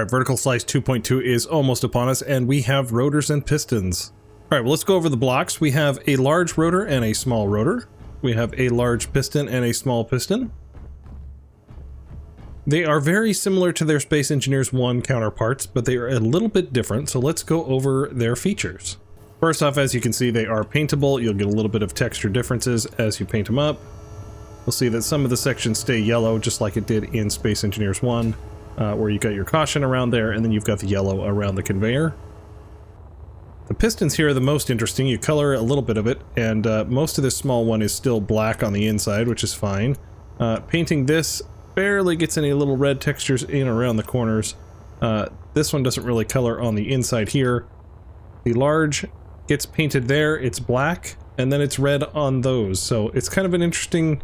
Alright, vertical slice 2.2 is almost upon us, and we have rotors and pistons. Alright, well, let's go over the blocks. We have a large rotor and a small rotor. We have a large piston and a small piston. They are very similar to their Space Engineers 1 counterparts, but they are a little bit different, so let's go over their features. First off, as you can see, they are paintable. You'll get a little bit of texture differences as you paint them up. You'll see that some of the sections stay yellow, just like it did in Space Engineers 1, where you got your caution around there, and then you've got the yellow around the conveyor. The pistons here are the most interesting. You color a little bit of it, and most of this small one is still black on the inside, which is fine. Painting this barely gets any little red textures in around the corners. This one doesn't really color on the inside here. The large gets painted there, it's black, and then it's red on those. So it's kind of an interesting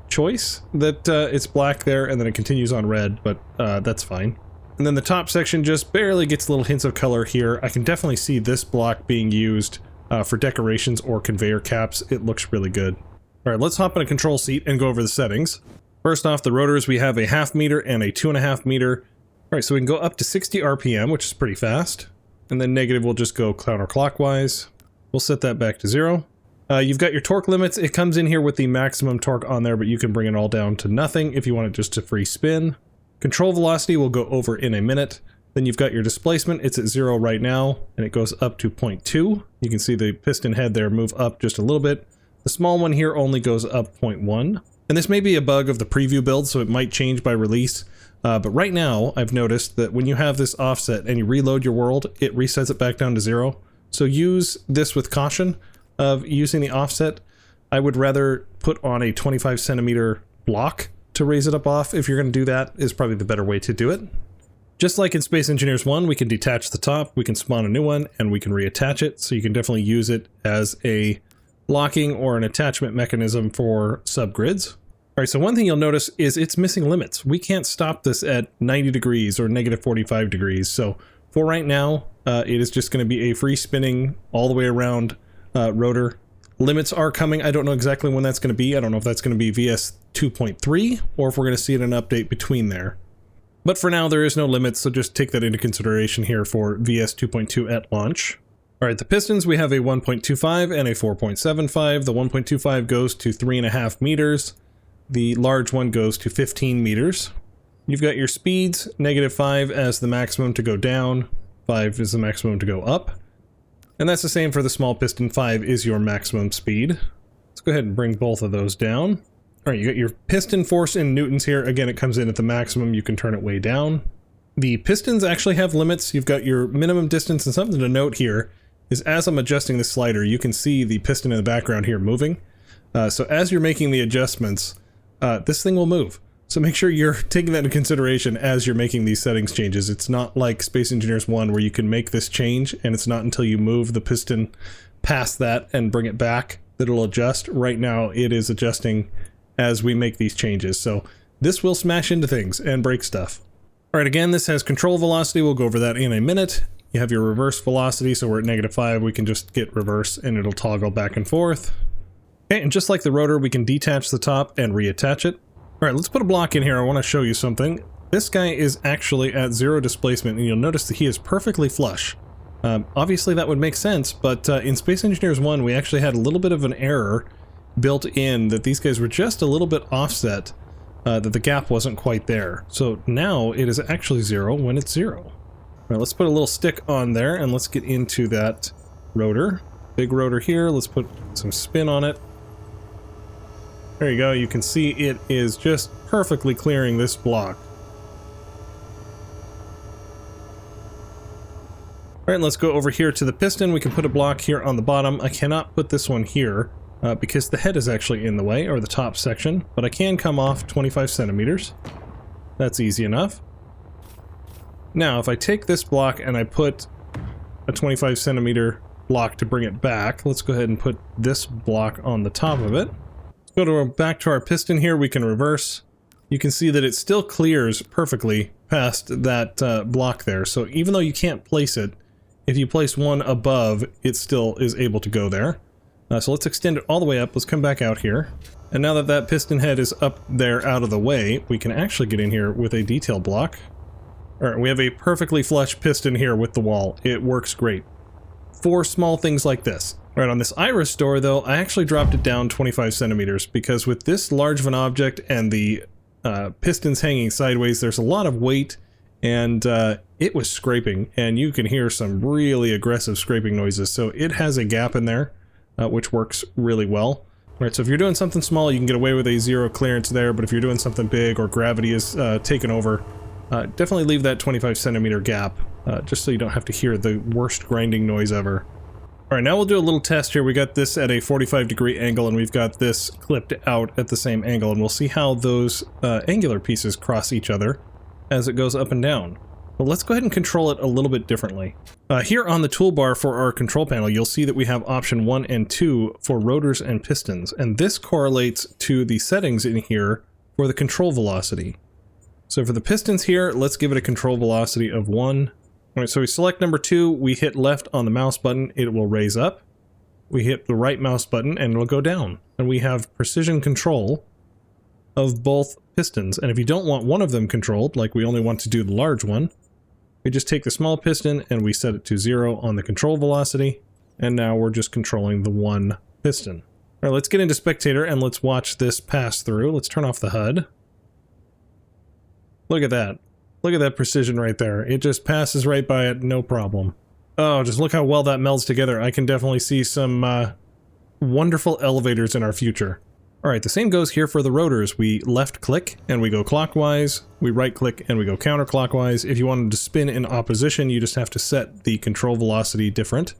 choice that it's black there and then it continues on red, but that's fine. And then the top section just barely gets little hints of color here. I can definitely see this block being used for decorations or conveyor caps. It looks really good. All right, let's hop in a control seat and go over the settings. First off, the rotors, we have a 0.5 meter and a 2.5 meter. All right, so we can go up to 60 RPM, which is pretty fast. And then negative will just go counterclockwise. We'll set that back to 0. You've got your torque limits. It comes in here with the maximum torque on there, but you can bring it all down to nothing if you want it just to free spin. Control velocity we'll go over in a minute. Then you've got your displacement. It's at 0 right now, and it goes up to 0.2. You can see the piston head there move up just a little bit. The small one here only goes up 0.1. And this may be a bug of the preview build, so it might change by release. But right now, I've noticed that when you have this offset and you reload your world, it resets it back down to 0. So use this with caution of using the offset. I would rather put on a 25 centimeter block to raise it up off. If you're going to do that, is probably the better way to do it. Just like in Space Engineers 1, we can detach the top, we can spawn a new one, and we can reattach it. So you can definitely use it as a locking or an attachment mechanism for subgrids. All right, so one thing you'll notice is it's missing limits. We can't stop this at 90 degrees or negative 45 degrees. So for right now, it is just going to be a free spinning all the way around rotor. Limits are coming. I don't know exactly when that's going to be. I don't know if that's going to be VS2.3 or if we're going to see it in an update between there. But for now, there is no limits, so just take that into consideration here for VS2.2 at launch. All right, the pistons, we have a 1.25 and a 4.75. The 1.25 goes to 3.5 meters. The large one goes to 15 meters. You've got your speeds, -5 as the maximum to go down, 5 is the maximum to go up. And that's the same for the small piston, 5 is your maximum speed. Let's go ahead and bring both of those down. All right, you got your piston force in newtons here. Again, it comes in at the maximum, you can turn it way down. The pistons actually have limits. You've got your minimum distance, and something to note here is as I'm adjusting the slider, you can see the piston in the background here moving. So as you're making the adjustments, this thing will move. So make sure you're taking that into consideration as you're making these settings changes. It's not like Space Engineers 1 where you can make this change and it's not until you move the piston past that and bring it back that it'll adjust. Right now it is adjusting as we make these changes. So this will smash into things and break stuff. All right, again, this has control velocity. We'll go over that in a minute. You have your reverse velocity, so we're at -5. We can just get reverse and it'll toggle back and forth. Okay, and just like the rotor, we can detach the top and reattach it. All right, let's put a block in here. I want to show you something. This guy is actually at 0 displacement, and you'll notice that he is perfectly flush. Obviously, that would make sense, but in Space Engineers 1, we actually had a little bit of an error built in that these guys were just a little bit offset, that the gap wasn't quite there. So now it is actually 0 when it's 0. All right, let's put a little stick on there, and let's get into that rotor. Big rotor here. Let's put some spin on it. There you go, you can see it is just perfectly clearing this block. Alright, let's go over here to the piston. We can put a block here on the bottom. I cannot put this one here because the head is actually in the way, or the top section, but I can come off 25 centimeters. That's easy enough. Now, if I take this block and I put a 25 centimeter block to bring it back, let's go ahead and put this block on the top of it. Back to our piston here, we can reverse. You can see that it still clears perfectly past that block there. So even though you can't place it, if you place one above, it still is able to go there. So let's extend it all the way up. Let's come back out here. And now that that piston head is up there out of the way, we can actually get in here with a detail block. All right, we have a perfectly flush piston here with the wall. It works great for small things like this. All right, on this iris door though, I actually dropped it down 25 centimeters because with this large of an object and the pistons hanging sideways, there's a lot of weight, and it was scraping, and you can hear some really aggressive scraping noises. So it has a gap in there, which works really well. All right, so if you're doing something small, you can get away with a 0 clearance there, but if you're doing something big or gravity is taken over, definitely leave that 25 centimeter gap, just so you don't have to hear the worst grinding noise ever. Alright, now we'll do a little test here. We got this at a 45-degree angle, and we've got this clipped out at the same angle, and we'll see how those angular pieces cross each other as it goes up and down. But let's go ahead and control it a little bit differently. Here on the toolbar for our control panel, you'll see that we have option 1 and 2 for rotors and pistons, and this correlates to the settings in here for the control velocity. So for the pistons here, let's give it a control velocity of 1. Alright, so we select number 2, we hit left on the mouse button, it will raise up. We hit the right mouse button and it'll go down. And we have precision control of both pistons. And if you don't want one of them controlled, like we only want to do the large one, we just take the small piston and we set it to 0 on the control velocity. And now we're just controlling the one piston. Alright, let's get into spectator and let's watch this pass through. Let's turn off the HUD. Look at that. Look at that precision right there. It just passes right by it, no problem. Oh, just look how well that melds together. I can definitely see some wonderful elevators in our future. Alright, the same goes here for the rotors. We left click and we go clockwise, we right click and we go counterclockwise. If you wanted to spin in opposition, you just have to set the control velocity different.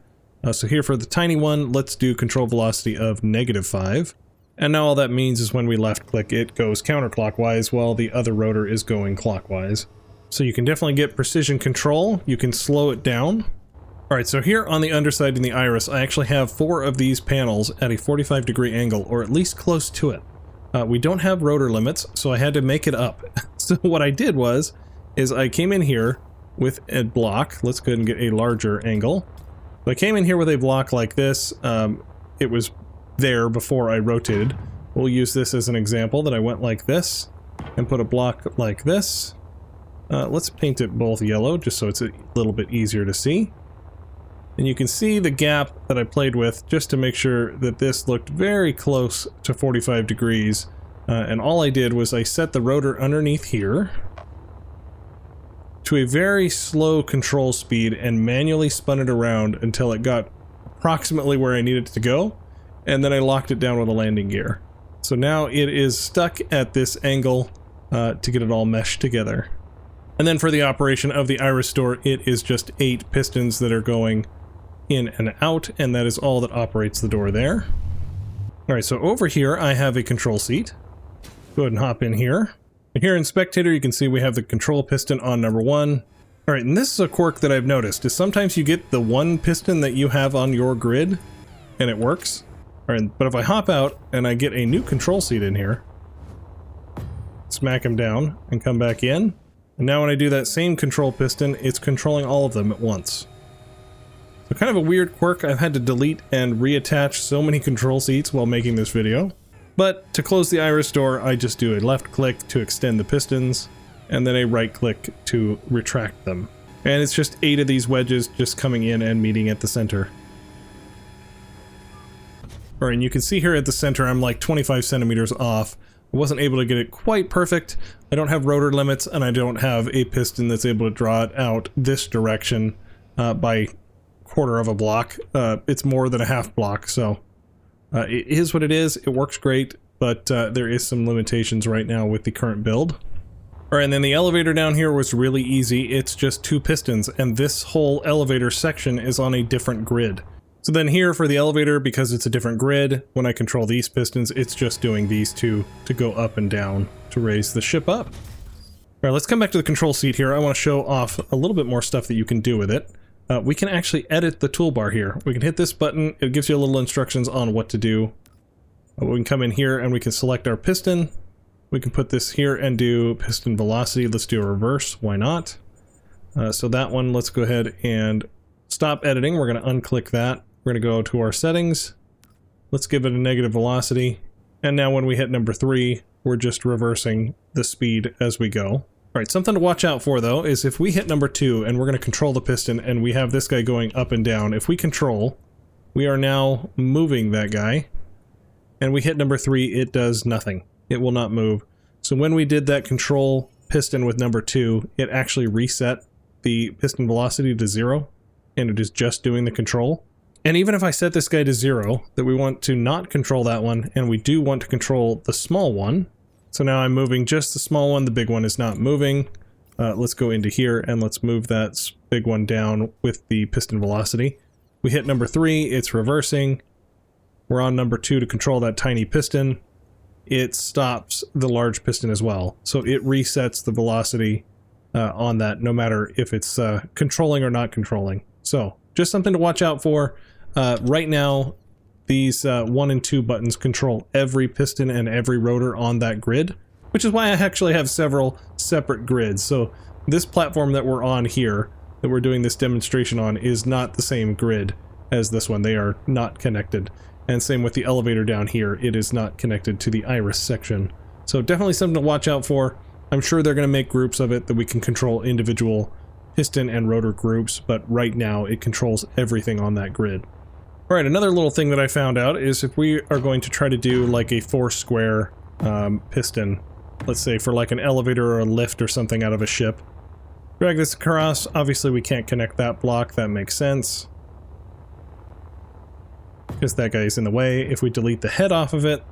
So here for the tiny one, let's do control velocity of -5. And now all that means is when we left click, it goes counterclockwise while the other rotor is going clockwise. So you can definitely get precision control. You can slow it down. Alright, so here on the underside in the iris, I actually have 4 of these panels at a 45-degree angle, or at least close to it. We don't have rotor limits, so I had to make it up. So what I did is I came in here with a block. Let's go ahead and get a larger angle. So I came in here with a block like this. It was there before I rotated. We'll use this as an example that I went like this and put a block like this. Let's paint it both yellow just so it's a little bit easier to see. And you can see the gap that I played with just to make sure that this looked very close to 45 degrees. And all I did was I set the rotor underneath here to a very slow control speed and manually spun it around until it got approximately where I needed it to go. And then I locked it down with a landing gear. So now it is stuck at this angle to get it all meshed together. And then for the operation of the iris door, it is just 8 pistons that are going in and out, and that is all that operates the door there. Alright, so over here I have a control seat. Go ahead and hop in here. And here in spectator you can see we have the control piston on number 1. Alright, and this is a quirk that I've noticed, is sometimes you get the one piston that you have on your grid, and it works. Alright, but if I hop out and I get a new control seat in here, smack him down and come back in, and now when I do that same control piston, it's controlling all of them at once. So kind of a weird quirk. I've had to delete and reattach so many control seats while making this video. But to close the iris door, I just do a left click to extend the pistons, and then a right click to retract them. And it's just 8 of these wedges just coming in and meeting at the center. Alright, and you can see here at the center I'm like 25 centimeters off. I wasn't able to get it quite perfect. I don't have rotor limits, and I don't have a piston that's able to draw it out this direction by quarter of a block. It's more than a half block, so it is what it is. It works great, but there is some limitations right now with the current build. Alright, and then the elevator down here was really easy. It's just 2 pistons, and this whole elevator section is on a different grid. So then here for the elevator, because it's a different grid, when I control these pistons, it's just doing these 2 to go up and down to raise the ship up. Alright, let's come back to the control seat here. I want to show off a little bit more stuff that you can do with it. We can actually edit the toolbar here. We can hit this button, it gives you a little instructions on what to do. We can come in here and we can select our piston. We can put this here and do piston velocity. Let's do a reverse, why not? So that one, let's go ahead and stop editing. We're going to unclick that. We're going to go to our settings. Let's give it a negative velocity. And now when we hit number 3, we're just reversing the speed as we go. All right, something to watch out for though is if we hit number 2 and we're going to control the piston and we have this guy going up and down, if we control, we are now moving that guy, and we hit number 3, it does nothing. It will not move. So when we did that control piston with number 2, it actually reset the piston velocity to 0, and it is just doing the control. And even if I set this guy to 0, that we want to not control that one, and we do want to control the small one, so now I'm moving just the small one, the big one is not moving. Let's go into here and let's move that big one down with the piston velocity. We hit number 3, it's reversing. We're on number 2 to control that tiny piston. It stops the large piston as well. So it resets the velocity on that, no matter if it's controlling or not controlling. So just something to watch out for. Right now, these 1 and 2 buttons control every piston and every rotor on that grid, which is why I actually have several separate grids. So this platform that we're on here, that we're doing this demonstration on, is not the same grid as this one. They are not connected. And same with the elevator down here, it is not connected to the iris section. So definitely something to watch out for. I'm sure they're going to make groups of it that we can control individual piston and rotor groups, but right now it controls everything on that grid. Alright, another little thing that I found out is if we are going to try to do like a 4 square piston, let's say for like an elevator or a lift or something out of a ship, drag this across. Obviously we can't connect that block, that makes sense, because that guy is in the way. If we delete the head off of it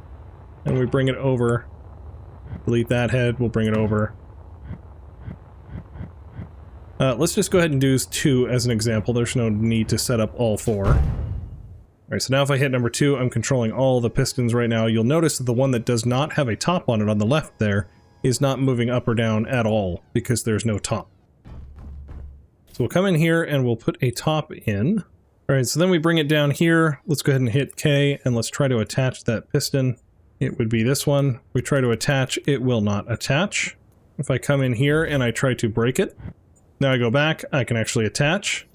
and we bring it over, delete that head, we'll bring it over. Let's just go ahead and do 2 as an example. There's no need to set up all 4. Alright, so now if I hit number 2, I'm controlling all the pistons right now. You'll notice that the one that does not have a top on it on the left there is not moving up or down at all because there's no top. So we'll come in here and we'll put a top in. Alright, so then we bring it down here. Let's go ahead and hit K and let's try to attach that piston. It would be this one. We try to attach, it will not attach. If I come in here and I try to break it, now I go back, I can actually attach.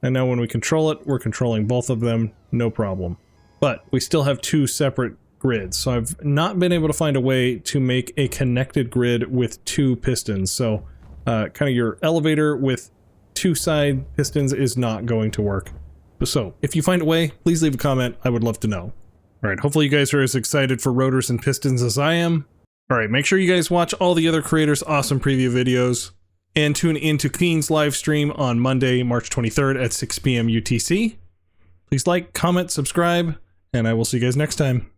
And now when we control it, we're controlling both of them, no problem. But we still have 2 separate grids, so I've not been able to find a way to make a connected grid with 2 pistons. So kind of your elevator with 2 side pistons is not going to work. So if you find a way, please leave a comment, I would love to know. Alright, hopefully you guys are as excited for rotors and pistons as I am. Alright, make sure you guys watch all the other creators' awesome preview videos. And tune into Keen's live stream on Monday, March 23rd at 6 p.m. UTC. Please like, comment, subscribe, and I will see you guys next time.